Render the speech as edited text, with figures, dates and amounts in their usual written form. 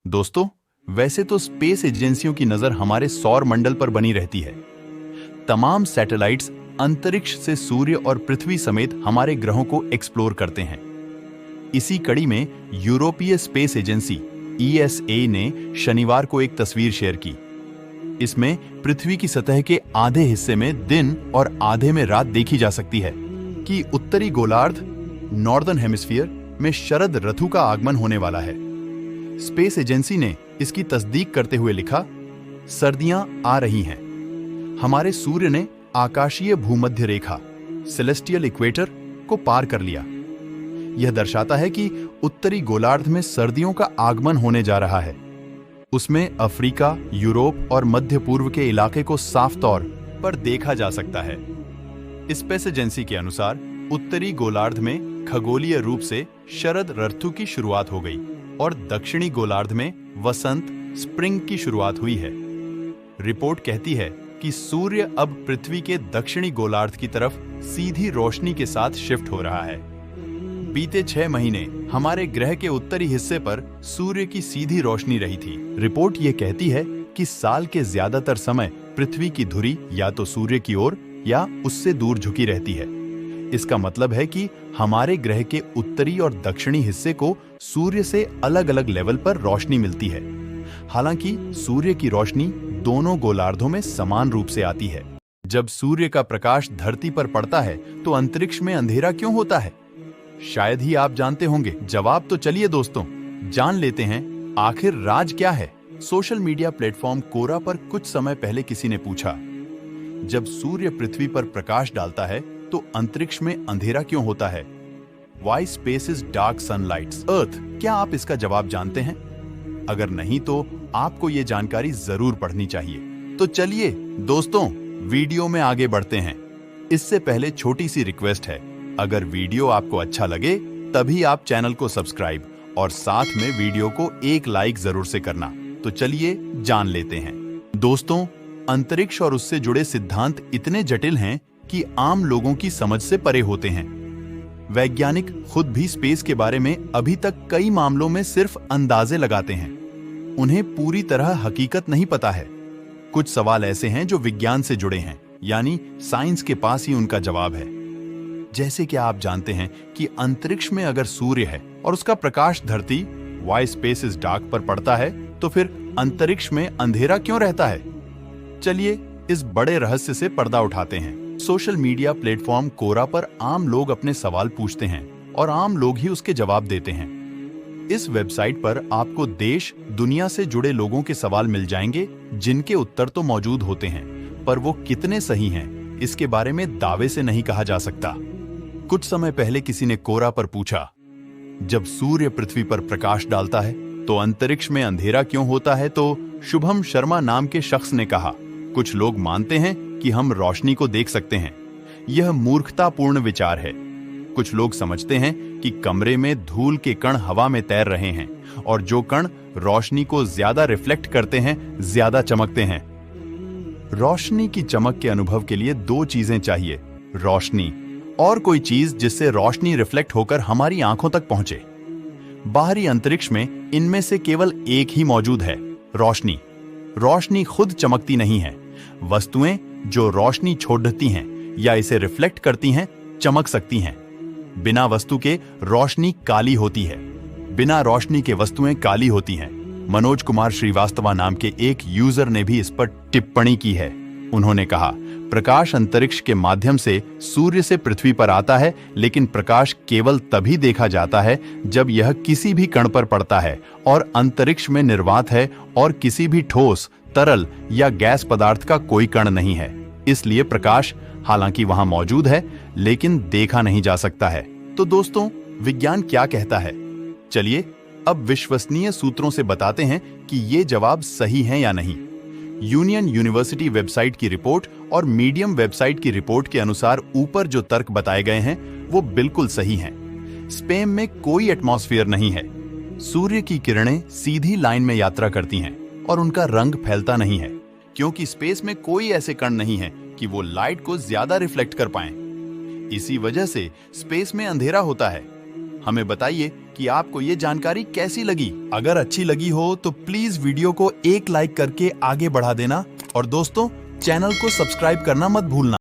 दोस्तों, वैसे तो स्पेस एजेंसियों की नजर हमारे सौर मंडल पर बनी रहती है। तमाम सैटेलाइट्स अंतरिक्ष से सूर्य और पृथ्वी समेत हमारे ग्रहों को एक्सप्लोर करते हैं। इसी कड़ी में यूरोपीय स्पेस एजेंसी ईएसए ने शनिवार को एक तस्वीर शेयर की। इसमें पृथ्वी की सतह के आधे हिस्से में दिन और आधे में रात देखी जा सकती है कि उत्तरी गोलार्ध नॉर्दर्न हेमिस्फीयर में शरद ऋतु का आगमन होने वाला है। स्पेस एजेंसी ने इसकी तस्दीक करते हुए लिखा, सर्दियां आ रही हैं। हमारे सूर्य ने आकाशीय भूमध्य रेखा सेलेस्टियल इक्वेटर को पार कर लिया। यह दर्शाता है कि उत्तरी गोलार्ध में सर्दियों का आगमन होने जा रहा है। उसमें अफ्रीका, यूरोप और मध्य पूर्व के इलाके को साफ तौर पर देखा जा सकता है। स्पेस एजेंसी के अनुसार उत्तरी गोलार्ध में खगोलीय रूप से शरद ऋतु की शुरुआत हो गई और दक्षिणी गोलार्ध में वसंत स्प्रिंग की शुरुआत हुई है। रिपोर्ट कहती है कि सूर्य अब पृथ्वी के दक्षिणी गोलार्ध की तरफ सीधी रोशनी के साथ शिफ्ट हो रहा है। बीते 6 महीने हमारे ग्रह के उत्तरी हिस्से पर सूर्य की सीधी रोशनी रही थी। रिपोर्ट ये कहती है कि साल के ज्यादातर समय पृथ्वी की धुरी या तो सूर्य की ओर या उससे दूर झुकी रहती है। इसका मतलब है कि हमारे ग्रह के उत्तरी और दक्षिणी हिस्से को सूर्य से अलग अलग लेवल पर रोशनी मिलती है। हालांकि सूर्य की रोशनी दोनों गोलार्धों में समान रूप से आती है। जब सूर्य का प्रकाश धरती पर पड़ता है तो अंतरिक्ष में अंधेरा क्यों होता है? शायद ही आप जानते होंगे। जवाब तो चलिए दोस्तों जान लेते हैं। आखिर राज क्या है? सोशल मीडिया प्लेटफॉर्म कोरा पर कुछ समय पहले किसी ने पूछा, जब सूर्य पृथ्वी पर प्रकाश डालता है तो अंतरिक्ष में अंधेरा क्यों होता है? Why space is dark sunlights Earth? क्या आप इसका जवाब जानते हैं? अगर नहीं तो आपको ये जानकारी जरूर पढ़नी चाहिए। तो चलिए दोस्तों वीडियो में आगे बढ़ते हैं। इससे पहले छोटी सी रिक्वेस्ट है, अगर वीडियो आपको अच्छा लगे तभी आप चैनल को सब्सक्राइब और साथ में वीडियो को एक लाइक जरूर से करना। तो चलिए जान लेते हैं। दोस्तों, अंतरिक्ष और उससे जुड़े सिद्धांत इतने जटिल हैं कि आम लोगों की समझ से परे होते हैं। वैज्ञानिक खुद भी स्पेस के बारे में अभी तक कई मामलों में सिर्फ अंदाजे लगाते हैं। उन्हें पूरी तरह हकीकत नहीं पता है। कुछ सवाल ऐसे हैं जो विज्ञान से जुड़े हैं, यानी साइंस के पास ही उनका जवाब है। जैसे कि आप जानते हैं कि अंतरिक्ष में अगर सूर्य है और उसका प्रकाश धरती वाई स्पेस इज डार्क पर पड़ता है तो फिर अंतरिक्ष में अंधेरा क्यों रहता है? चलिए इस बड़े रहस्य से पर्दा उठाते हैं। सोशल मीडिया प्लेटफॉर्म कोरा पर आम लोग अपने सवाल पूछते हैं और आम लोग ही उसके जवाब देते हैं। इस वेबसाइट पर आपको देश दुनिया से जुड़े लोगों के सवाल मिल जाएंगे जिनके उत्तर तो मौजूद होते हैं, पर वो कितने सही हैं इसके बारे में दावे से नहीं कहा जा सकता। कुछ समय पहले किसी ने कोरा पर पूछा, जब सूर्य पृथ्वी पर प्रकाश डालता है तो अंतरिक्ष में अंधेरा क्यों होता है? तो शुभम शर्मा नाम के शख्स ने कहा, कुछ लोग मानते हैं कि हम रोशनी को देख सकते हैं। यह मूर्खतापूर्ण विचार है। कुछ लोग समझते हैं कि कमरे में धूल के कण हवा में तैर रहे हैं और जो कण रोशनी को ज्यादा रिफ्लेक्ट करते हैं, ज्यादा चमकते हैं। रोशनी की चमक के अनुभव के लिए 2 चीजें चाहिए, रोशनी और कोई चीज जिससे रोशनी रिफ्लेक्ट होकर हमारी आंखों तक पहुंचे। बाहरी अंतरिक्ष में इनमें से केवल एक ही मौजूद है, रोशनी। रोशनी खुद चमकती नहीं है। वस्तुएं जो रोशनी छोड़ती हैं या इसे रिफ्लेक्ट करती हैं, चमक सकती हैं। बिना वस्तु के रोशनी काली होती है। बिना रोशनी के वस्तुएं काली होती हैं। मनोज कुमार श्रीवास्तव नाम के एक यूजर ने भी इस पर टिप्पणी की है। उन्होंने कहा, प्रकाश अंतरिक्ष के माध्यम से सूर्य से पृथ्वी पर आता है, लेकिन प्रकाश केवल तभी देखा जाता है जब यह किसी भी कण पर पड़ता है और अंतरिक्ष में निर्वात है और किसी भी ठोस, तरल या गैस पदार्थ का कोई कण नहीं है। इसलिए प्रकाश हालांकि वहां मौजूद है लेकिन देखा नहीं जा सकता है। तो दोस्तों, विज्ञान क्या कहता है? चलिए अब विश्वसनीय सूत्रों से बताते हैं कि ये जवाब सही है या नहीं। यूनियन यूनिवर्सिटी वेबसाइट की रिपोर्ट और मीडियम वेबसाइट की रिपोर्ट के अनुसार ऊपर जो तर्क बताए गए हैं वो बिल्कुल सही हैं। स्पेस में कोई एटमॉस्फेयर नहीं है। सूर्य की किरणें सीधी लाइन में यात्रा करती हैं और उनका रंग फैलता नहीं है, क्योंकि स्पेस में कोई ऐसे कण नहीं है कि वो लाइट को ज्यादा रिफ्लेक्ट कर पाएं। इसी वजह से स्पेस में अंधेरा होता है। हमें बताइए कि आपको ये जानकारी कैसी लगी। अगर अच्छी लगी हो तो प्लीज वीडियो को एक लाइक करके आगे बढ़ा देना और दोस्तों चैनल को सब्सक्राइब करना मत भूलना।